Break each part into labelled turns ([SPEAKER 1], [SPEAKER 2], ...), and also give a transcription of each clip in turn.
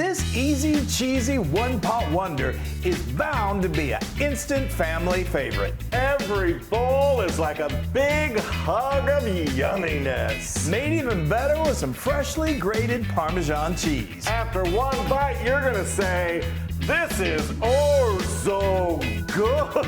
[SPEAKER 1] This easy, cheesy one-pot wonder is bound to be an instant family favorite.
[SPEAKER 2] Every bowl is like a big hug of yumminess.
[SPEAKER 1] Made even better with some freshly grated Parmesan cheese.
[SPEAKER 2] After one bite, you're gonna say, "This is Orzo good."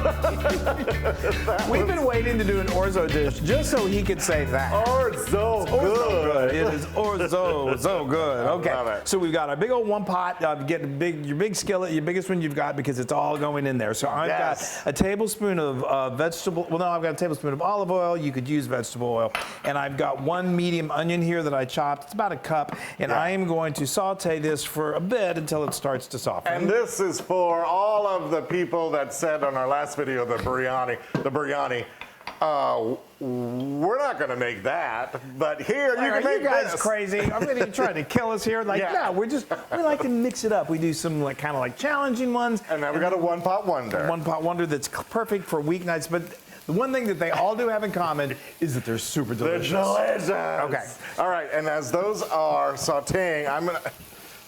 [SPEAKER 1] We've been waiting to do an Orzo dish just so he could say that.
[SPEAKER 2] Orzo good.
[SPEAKER 1] It is Orzo, so good. Okay,
[SPEAKER 2] Love it.
[SPEAKER 1] so we've got a big old one pot. Get your big skillet, your biggest one you've got, because it's all going in there. So I've got a tablespoon of vegetable. Well, no, I've got a tablespoon of olive oil. You could use vegetable oil, and I've got one medium onion here that I chopped. It's about a cup, and I am going to saute this for a bit until it starts to soften.
[SPEAKER 2] And this is for all of the people that said on our last video, the biryani, we're not going to make that, but here you can make
[SPEAKER 1] you guys
[SPEAKER 2] this.
[SPEAKER 1] Crazy? I'm really trying to kill us here. Like, no, we like to mix it up. We do some kind of challenging ones.
[SPEAKER 2] And now we got a one-pot wonder.
[SPEAKER 1] One-pot wonder that's perfect for weeknights, but the one thing that they all do have in common is that they're super delicious.
[SPEAKER 2] They're delicious.
[SPEAKER 1] Okay.
[SPEAKER 2] All right, and as those are sauteing,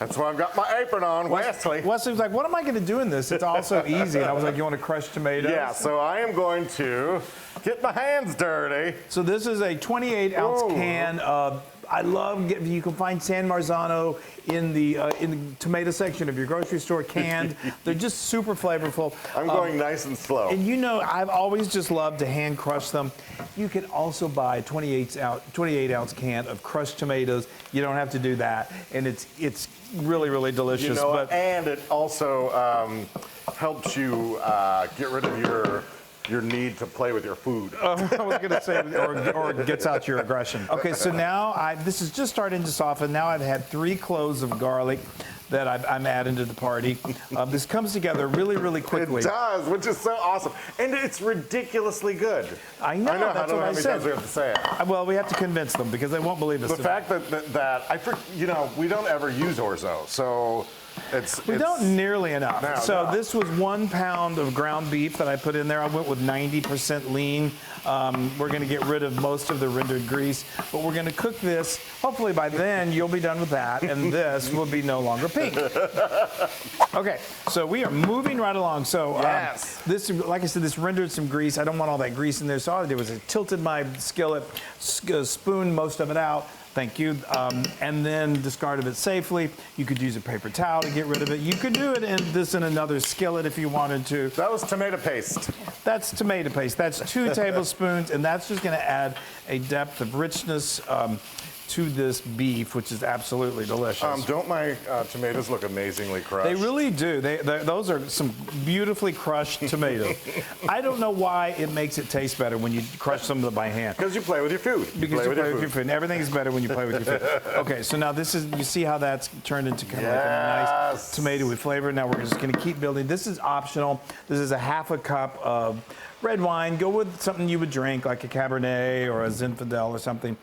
[SPEAKER 2] that's why I've got my apron on, Wesley.
[SPEAKER 1] Wesley was like, what am I going to do in this? It's all so easy. And I was like, you want to crush tomatoes?
[SPEAKER 2] Yeah, so I am going to get my hands dirty.
[SPEAKER 1] So this is a 28-ounce can of, you can find San Marzano in the tomato section of your grocery store, canned. They're just super flavorful.
[SPEAKER 2] I'm going nice and slow.
[SPEAKER 1] And you know, I've always just loved to hand crush them. You can also buy a 28-ounce can of crushed tomatoes. You don't have to do that, and it's really, really delicious.
[SPEAKER 2] You know, and it also helps you get rid of your need to play with your food.
[SPEAKER 1] I was going to say, or gets out your aggression. Okay, so now this is just starting to soften. Now I've had 3 cloves of garlic that I'm adding to the party. This comes together really, really quickly.
[SPEAKER 2] It does, which is so awesome. And it's ridiculously good.
[SPEAKER 1] I know, that's what I said.
[SPEAKER 2] How many times we have to say it.
[SPEAKER 1] Well, we have to convince them because they won't believe us.
[SPEAKER 2] The fact that we don't ever use Orzo, so
[SPEAKER 1] we don't nearly enough.
[SPEAKER 2] No,
[SPEAKER 1] so this was 1 pound of ground beef that I put in there. I went with 90% lean. We're going to get rid of most of the rendered grease, but we're going to cook this. Hopefully by then you'll be done with that, and this will be no longer pink. Okay, so we are moving right along. So this, like I said, this rendered some grease. I don't want all that grease in there, so all I did was I tilted my skillet, spooned most of it out. Thank you. And then discarded it safely. You could use a paper towel to get rid of it. You could do it in another skillet if you wanted to.
[SPEAKER 2] That was tomato paste.
[SPEAKER 1] That's tomato paste. That's 2 tablespoons, and that's just going to add a depth of richness to this beef, which is absolutely delicious.
[SPEAKER 2] Don't my tomatoes look amazingly crushed?
[SPEAKER 1] They really do. Those are some beautifully crushed tomatoes. I don't know why it makes it taste better when you crush some of them by hand.
[SPEAKER 2] Because you play with your food.
[SPEAKER 1] Because you play with your food. And everything is better when you play with your food. Okay, so now you see how that's turned into kind of like a nice tomato with flavor. Now we're just going to keep building. This is optional. This is a ½ cup of red wine. Go with something you would drink, like a Cabernet or a Zinfandel or something.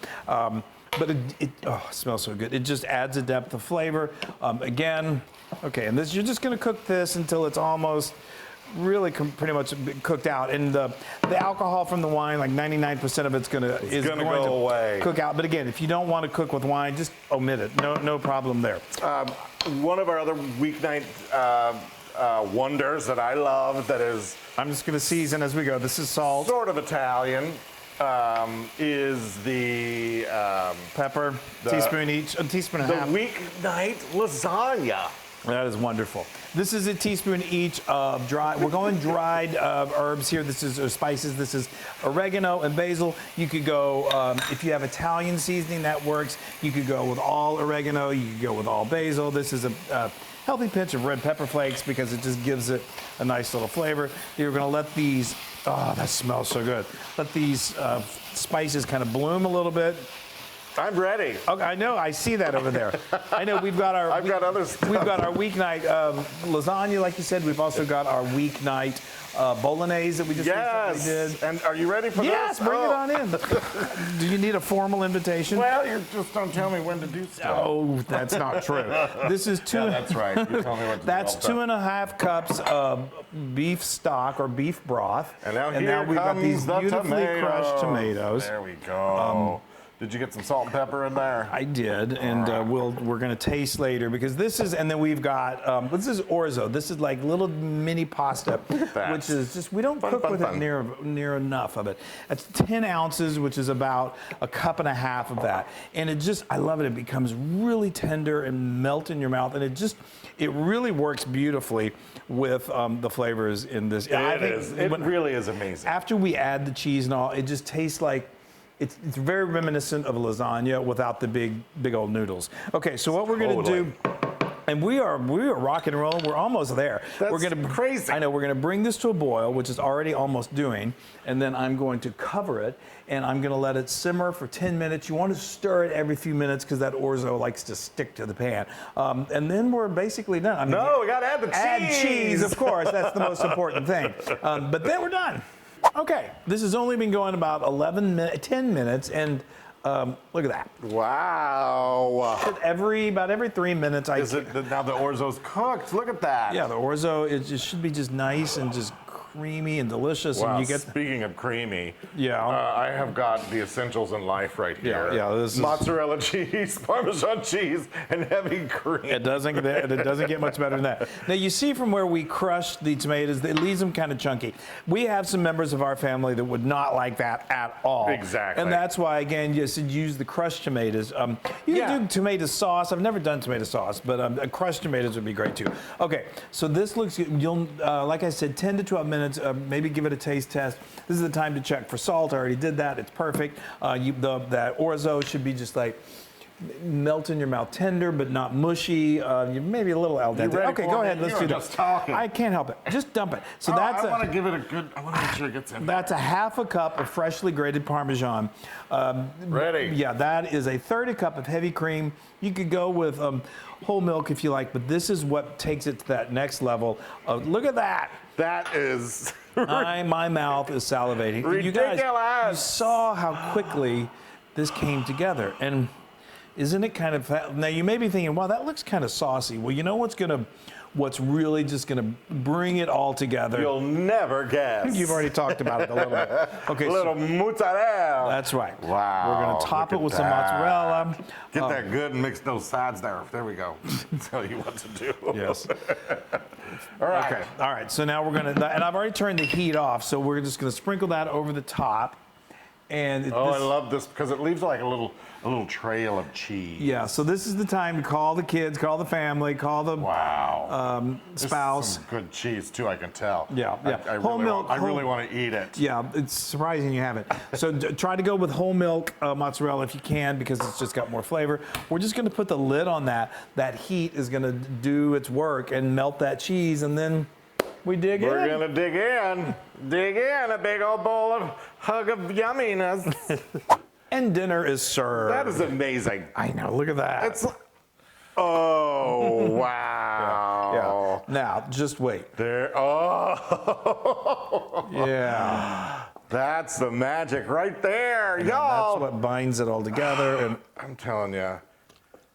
[SPEAKER 1] But it smells so good. It just adds a depth of flavor. Again, okay, and you're just going to cook this until it's almost really pretty much cooked out. And the alcohol from the wine, like 99% of it's going to
[SPEAKER 2] go away.
[SPEAKER 1] Cook out. But again, if you don't want to cook with wine, just omit it. No problem there.
[SPEAKER 2] One of our other weeknight wonders that I love
[SPEAKER 1] I'm just going to season as we go. This is salt.
[SPEAKER 2] Sort of Italian. Is the
[SPEAKER 1] pepper, teaspoon each, a teaspoon and a half.
[SPEAKER 2] The weeknight lasagna.
[SPEAKER 1] That is wonderful. This is a teaspoon each of we're going dried herbs here. This is spices. This is oregano and basil. You could go, if you have Italian seasoning, that works. You could go with all oregano. You could go with all basil. This is a healthy pinch of red pepper flakes because it just gives it a nice little flavor. You're going to let these, that smells so good. Let these spices kind of bloom a little bit.
[SPEAKER 2] I'm ready.
[SPEAKER 1] Okay, I know. I see that over there. I know we've got our.
[SPEAKER 2] I've got other stuff.
[SPEAKER 1] We've got our weeknight lasagna, like you said. We've also got our weeknight bolognese that we just recently did.
[SPEAKER 2] And are you ready for
[SPEAKER 1] yes,
[SPEAKER 2] this?
[SPEAKER 1] Bring it on in. Do you need a formal invitation?
[SPEAKER 2] Well, you just don't tell me when to do stuff.
[SPEAKER 1] Oh, that's not true. This is two.
[SPEAKER 2] Yeah, that's right. You tell me what to
[SPEAKER 1] that's
[SPEAKER 2] do.
[SPEAKER 1] 2.5 cups of beef stock or beef broth.
[SPEAKER 2] And now
[SPEAKER 1] we've got these beautifully crushed tomatoes.
[SPEAKER 2] There we go. Did you get some salt and pepper in there?
[SPEAKER 1] I did, and we're gonna taste later because this is, and then we've got this is Orzo. This is like little mini pasta, which is just we don't cook with it near enough of it. It's 10 ounces, which is about a cup and a half of that, and it just I love it. It becomes really tender and melt in your mouth, and it really works beautifully with the flavors in this.
[SPEAKER 2] It really is amazing.
[SPEAKER 1] After we add the cheese and all, it just tastes like. It's very reminiscent of a lasagna without the big old noodles. Okay, so what we're gonna do, and we are rock and roll. We're almost there.
[SPEAKER 2] That's
[SPEAKER 1] we're gonna
[SPEAKER 2] crazy.
[SPEAKER 1] I know we're gonna bring this to a boil, which is already almost doing, and then I'm going to cover it, and I'm gonna let it simmer for 10 minutes. You want to stir it every few minutes because that orzo likes to stick to the pan. And then we're basically done. I mean,
[SPEAKER 2] we gotta add the cheese.
[SPEAKER 1] Add cheese, of course. That's the most important thing. But then we're done. Okay, this has only been going about 10 minutes, and look at that.
[SPEAKER 2] Wow.
[SPEAKER 1] About every 3 minutes,
[SPEAKER 2] Now the orzo's cooked. Look at that.
[SPEAKER 1] Yeah, the orzo it should be just nice and just creamy and delicious.
[SPEAKER 2] Wow.
[SPEAKER 1] And you get
[SPEAKER 2] Speaking of creamy,
[SPEAKER 1] Yeah.
[SPEAKER 2] I have got the essentials in life right here.
[SPEAKER 1] Yeah, this is-
[SPEAKER 2] mozzarella cheese, Parmesan cheese, and heavy cream.
[SPEAKER 1] It doesn't get much better than that. Now you see from where we crushed the tomatoes, it leaves them kind of chunky. We have some members of our family that would not like that at all.
[SPEAKER 2] Exactly.
[SPEAKER 1] And that's why again you should use the crushed tomatoes. You can do tomato sauce. I've never done tomato sauce, but crushed tomatoes would be great too. Okay, so this looks good. You'll like I said, 10 to 12 minutes. Maybe give it a taste test. This is the time to check for salt. I already did that. It's perfect. That orzo should be just like melt in your mouth, tender but not mushy. Maybe a little al dente. Okay, go ahead. Let's do this. I can't help it. Just dump it. So
[SPEAKER 2] I want to give it a good. I want to make sure it gets in.
[SPEAKER 1] That's a half a cup of freshly grated Parmesan.
[SPEAKER 2] Ready?
[SPEAKER 1] Yeah, that is a third a cup of heavy cream. You could go with whole milk if you like, but this is what takes it to that next level. Look at that.
[SPEAKER 2] That is.
[SPEAKER 1] My mouth is salivating.
[SPEAKER 2] Ridiculous.
[SPEAKER 1] You guys, you saw how quickly this came together, and isn't it kind of? Now you may be thinking, "Wow, that looks kind of saucy." Well, you know what's really just gonna bring it all together?
[SPEAKER 2] You'll never guess.
[SPEAKER 1] You've already talked about it a little bit. Okay,
[SPEAKER 2] a little mozzarella.
[SPEAKER 1] That's right.
[SPEAKER 2] Wow.
[SPEAKER 1] We're gonna top it
[SPEAKER 2] look
[SPEAKER 1] with
[SPEAKER 2] at
[SPEAKER 1] some
[SPEAKER 2] that.
[SPEAKER 1] mozzarella.
[SPEAKER 2] Get that good and mix those sides there. There we go. Tell you what to do.
[SPEAKER 1] Yes.
[SPEAKER 2] All right.
[SPEAKER 1] Okay. All right. So now we're gonna, and I've already turned the heat off. So we're just gonna sprinkle that over the top. And
[SPEAKER 2] I love this because it leaves like a little trail of cheese.
[SPEAKER 1] Yeah. So this is the time to call the kids, call the family, call the spouse.
[SPEAKER 2] This is some good cheese too. I can tell.
[SPEAKER 1] Yeah.
[SPEAKER 2] I really want to eat it.
[SPEAKER 1] Yeah. It's surprising you haven't. So try to go with whole milk mozzarella if you can because it's just got more flavor. We're just going to put the lid on that. That heat is going to do its work and melt that cheese, and then we dig in.
[SPEAKER 2] We're gonna dig in a big old bowl of hug of yumminess.
[SPEAKER 1] And dinner is served.
[SPEAKER 2] That is amazing.
[SPEAKER 1] I know. Look at that.
[SPEAKER 2] Oh wow.
[SPEAKER 1] Yeah. Now just wait.
[SPEAKER 2] There. Oh.
[SPEAKER 1] Yeah.
[SPEAKER 2] That's the magic right there, y'all.
[SPEAKER 1] That's what binds it all together. And
[SPEAKER 2] I'm telling you.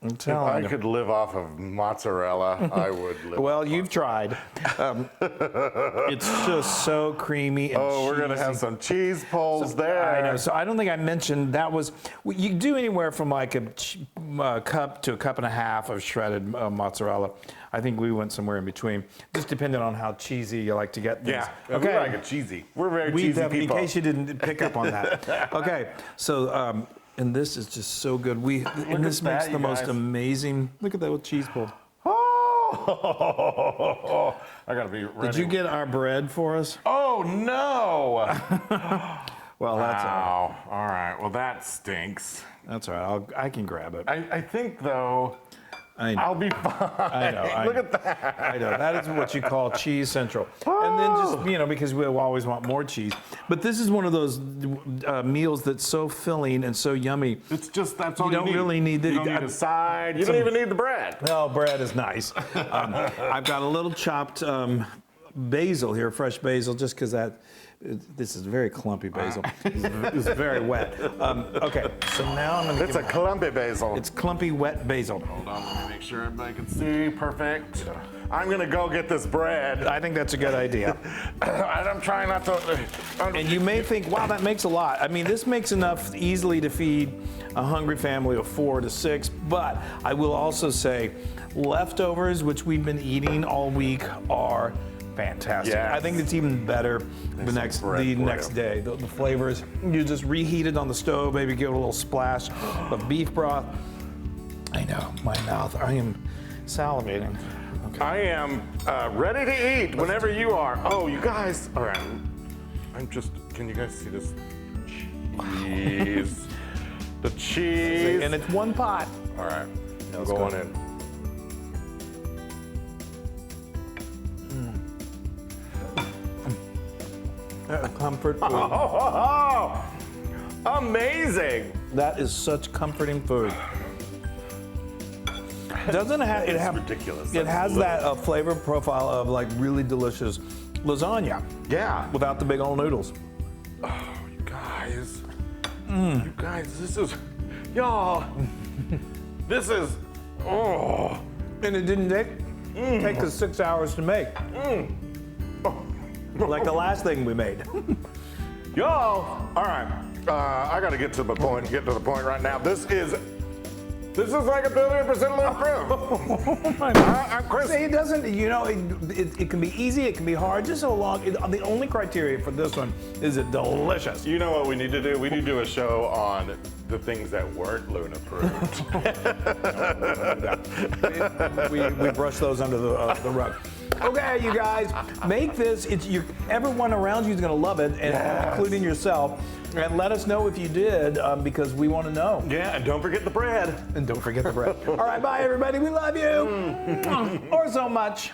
[SPEAKER 1] If
[SPEAKER 2] I could live off of mozzarella, I would live.
[SPEAKER 1] Well, you've tried. It's just so creamy and
[SPEAKER 2] we're going to have some cheese pulls there.
[SPEAKER 1] I know. So I don't think I mentioned that was, you do anywhere from like a cup to a cup and a half of shredded mozzarella. I think we went somewhere in between, just depending on how cheesy you like to get things.
[SPEAKER 2] Yeah,
[SPEAKER 1] Okay.
[SPEAKER 2] we like it cheesy. We're very cheesy people.
[SPEAKER 1] In case you didn't pick up on that. Okay, so and this is just so good. And this makes the most amazing. Look at that with cheese pull.
[SPEAKER 2] Oh, I gotta be ready.
[SPEAKER 1] Did you get our bread for us?
[SPEAKER 2] Oh no!
[SPEAKER 1] Well, that's all right.
[SPEAKER 2] All right. Well, that stinks.
[SPEAKER 1] That's all right. I can grab it.
[SPEAKER 2] I think though. I'll be fine.
[SPEAKER 1] I know.
[SPEAKER 2] Look at that.
[SPEAKER 1] I know. That is what you call cheese central. And then just, because we always want more cheese. But this is one of those meals that's so filling and so yummy.
[SPEAKER 2] It's just, that's all you need.
[SPEAKER 1] You don't really need
[SPEAKER 2] You don't need a side. You don't even need the bread.
[SPEAKER 1] No, bread is nice. I've got a little chopped basil here, fresh basil, just because this is very clumpy basil. It's very wet. Okay, so now I'm going to
[SPEAKER 2] It's a clumpy basil.
[SPEAKER 1] It's clumpy, wet basil.
[SPEAKER 2] Hold on, let me make sure everybody can see. Perfect. I'm gonna go get this bread.
[SPEAKER 1] I think that's a good idea.
[SPEAKER 2] I'm trying not to.
[SPEAKER 1] And you may think, wow, that makes a lot. I mean, this makes enough easily to feed a hungry family of 4 to 6, but I will also say leftovers, which we've been eating all week, are fantastic.
[SPEAKER 2] Yes.
[SPEAKER 1] I think it's even better the next day. The flavors, you just reheat it on the stove, maybe give it a little splash of beef broth. I know, my mouth, I am salivating. Okay.
[SPEAKER 2] I am ready to eat whenever you are. Oh, you guys. All right. Can you guys see this cheese? The cheese.
[SPEAKER 1] And it's one pot.
[SPEAKER 2] All right. Now going in.
[SPEAKER 1] Comfort food.
[SPEAKER 2] Oh, amazing.
[SPEAKER 1] That is such comforting food. Doesn't it have?
[SPEAKER 2] It's ridiculous.
[SPEAKER 1] It has that flavor profile of like really delicious lasagna.
[SPEAKER 2] Yeah.
[SPEAKER 1] Without the big old noodles.
[SPEAKER 2] Oh, you guys. You guys, this is, y'all. This is, oh.
[SPEAKER 1] And it didn't take us 6 hours to make. Like the last thing we made.
[SPEAKER 2] Y'all. All right. I got to get to the point right now. This is like 1,000,000,000% improved. I'm Chris.
[SPEAKER 1] See, it doesn't, it can be easy, it can be hard, just so long. The only criteria for this one is it delicious.
[SPEAKER 2] You know what we need to do? We need to do a show on the things that weren't Luna approved.
[SPEAKER 1] we brush those under the rug. Okay, you guys, make this. Everyone around you is going to love it, and including yourself. And let us know if you did, because we want to know.
[SPEAKER 2] Yeah, and don't forget the bread.
[SPEAKER 1] And don't forget the bread. All right, bye, everybody. We love you. Or so much.